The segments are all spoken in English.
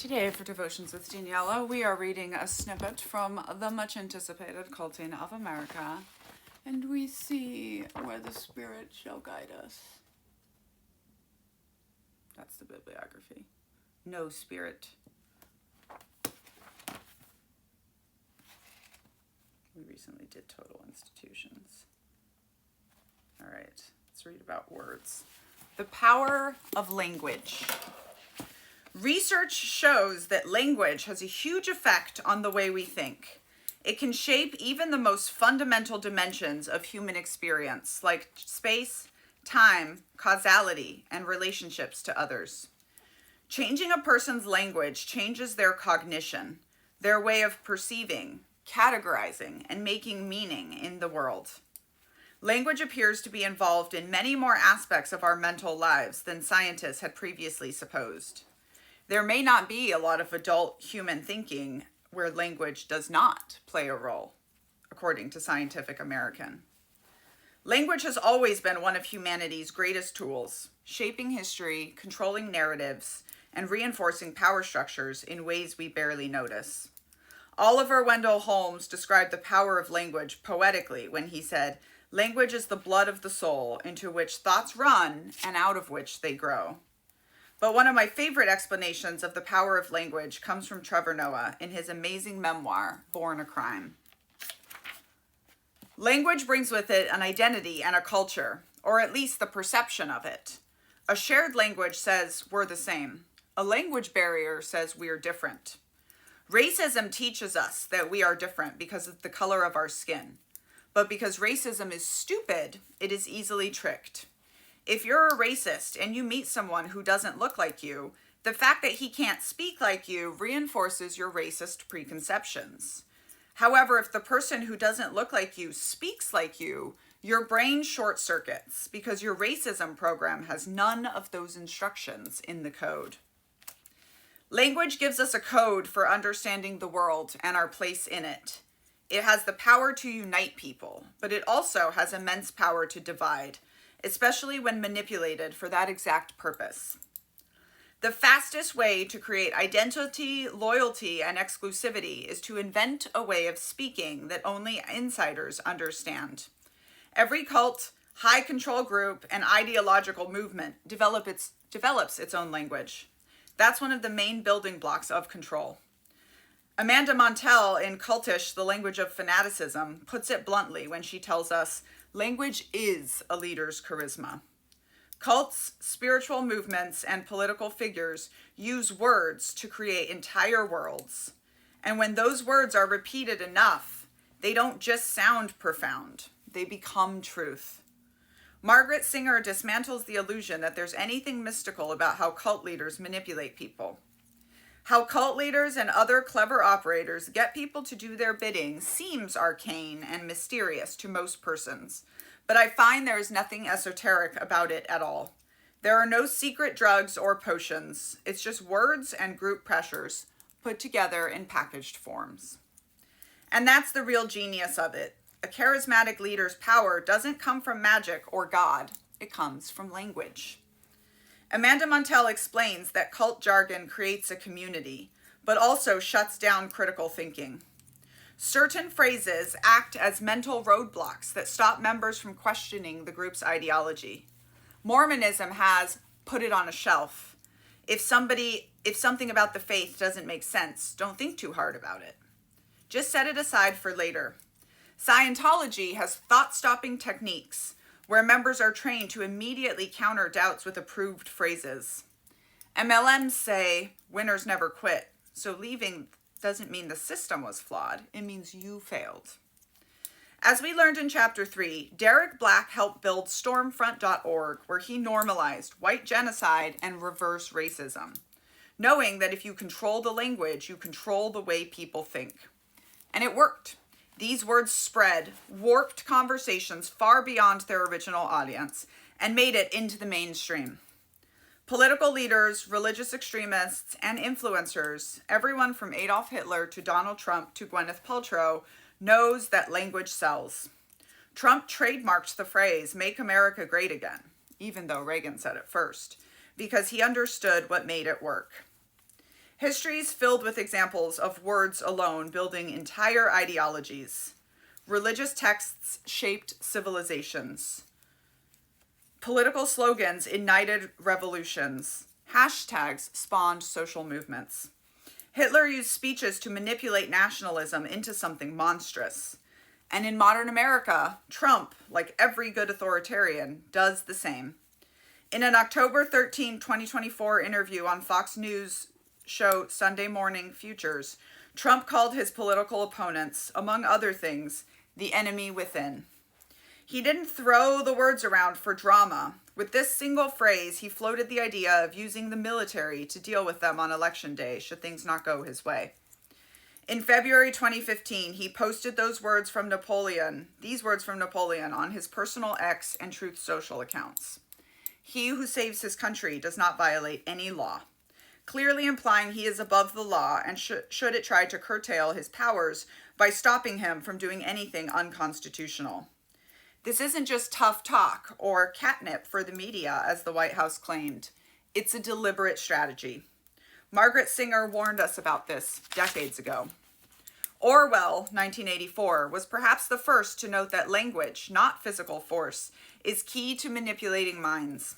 Today for Devotions with Daniella, we are reading a snippet from the much anticipated Culting of America, and we see where the Spirit shall guide us. That's the bibliography. No spirit. We recently did total institutions. All right, let's read about words. The power of language. Research shows that language has a huge effect on the way we think. It can shape even the most fundamental dimensions of human experience, like space, time, causality, and relationships to others. Changing a person's language changes their cognition, their way of perceiving, categorizing, and making meaning in the world. Language appears to be involved in many more aspects of our mental lives than scientists had previously supposed. There may not be a lot of adult human thinking where language does not play a role, according to Scientific American. Language has always been one of humanity's greatest tools, shaping history, controlling narratives, and reinforcing power structures in ways we barely notice. Oliver Wendell Holmes described the power of language poetically when he said, "Language is the blood of the soul, into which thoughts run and out of which they grow." But one of my favorite explanations of the power of language comes from Trevor Noah in his amazing memoir, Born a Crime. Language brings with it an identity and a culture, or at least the perception of it. A shared language says we're the same. A language barrier says we're different. Racism teaches us that we are different because of the color of our skin. But because racism is stupid, it is easily tricked. If you're a racist and you meet someone who doesn't look like you, the fact that he can't speak like you reinforces your racist preconceptions. However, if the person who doesn't look like you speaks like you, your brain short circuits because your racism program has none of those instructions in the code. Language gives us a code for understanding the world and our place in it. It has the power to unite people, but it also has immense power to divide, especially when manipulated for that exact purpose. The fastest way to create identity, loyalty, and exclusivity is to invent a way of speaking that only insiders understand. Every cult, high control group, and ideological movement develops its own language. That's one of the main building blocks of control. Amanda Montell in Cultish, The Language of Fanaticism, puts it bluntly when she tells us, language is a leader's charisma. Cults, spiritual movements, and political figures use words to create entire worlds. And when those words are repeated enough, they don't just sound profound, they become truth. Margaret Singer dismantles the illusion that there's anything mystical about how cult leaders manipulate people. How cult leaders and other clever operators get people to do their bidding seems arcane and mysterious to most persons, but I find there is nothing esoteric about it at all. There are no secret drugs or potions. It's just words and group pressures put together in packaged forms. And that's the real genius of it. A charismatic leader's power doesn't come from magic or God. It comes from language. Amanda Montell explains that cult jargon creates a community, but also shuts down critical thinking. Certain phrases act as mental roadblocks that stop members from questioning the group's ideology. Mormonism has put it on a shelf. If something about the faith doesn't make sense, don't think too hard about it. Just set it aside for later. Scientology has thought-stopping techniques where members are trained to immediately counter doubts with approved phrases. MLMs say, winners never quit, so leaving doesn't mean the system was flawed, it means you failed. As we learned in Chapter 3, Derek Black helped build Stormfront.org, where he normalized white genocide and reverse racism, knowing that if you control the language, you control the way people think. And it worked. These words spread, warped conversations far beyond their original audience, and made it into the mainstream. Political leaders, religious extremists, and influencers, everyone from Adolf Hitler to Donald Trump to Gwyneth Paltrow, knows that language sells. Trump trademarked the phrase, "Make America Great Again," even though Reagan said it first, because he understood what made it work. History is filled with examples of words alone building entire ideologies. Religious texts shaped civilizations. Political slogans ignited revolutions. Hashtags spawned social movements. Hitler used speeches to manipulate nationalism into something monstrous. And in modern America, Trump, like every good authoritarian, does the same. In an October 13, 2024 interview on Fox News show Sunday Morning Futures, Trump called his political opponents, among other things, the enemy within. He didn't throw the words around for drama. With this single phrase, he floated the idea of using the military to deal with them on election day, should things not go his way. In February 2015, he posted these words from Napoleon, on his personal X and Truth Social accounts. He who saves his country does not violate any law, clearly implying he is above the law and should it try to curtail his powers by stopping him from doing anything unconstitutional. This isn't just tough talk or catnip for the media, as the White House claimed. It's a deliberate strategy. Margaret Singer warned us about this decades ago. Orwell, 1984, was perhaps the first to note that language, not physical force, is key to manipulating minds.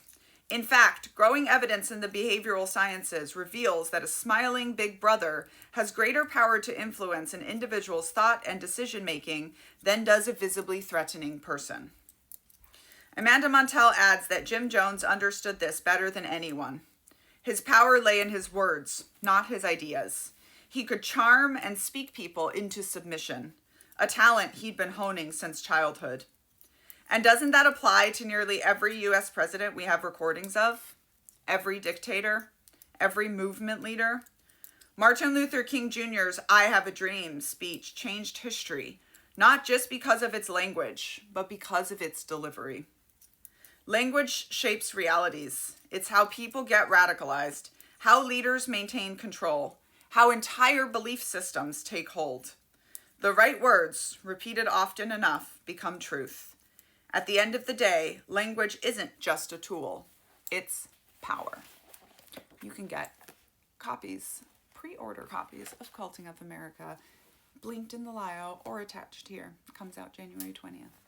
In fact, growing evidence in the behavioral sciences reveals that a smiling big brother has greater power to influence an individual's thought and decision-making than does a visibly threatening person. Amanda Montell adds that Jim Jones understood this better than anyone. His power lay in his words, not his ideas. He could charm and speak people into submission, a talent he'd been honing since childhood. And doesn't that apply to nearly every U.S. president we have recordings of? Every dictator? Every movement leader? Martin Luther King Jr.'s "I Have a Dream" speech changed history, not just because of its language, but because of its delivery. Language shapes realities. It's how people get radicalized, how leaders maintain control, how entire belief systems take hold. The right words, repeated often enough, become truth. At the end of the day, language isn't just a tool, it's power. You can get pre-order copies of Culting of America, linked in the bio or attached here. It comes out January 20th.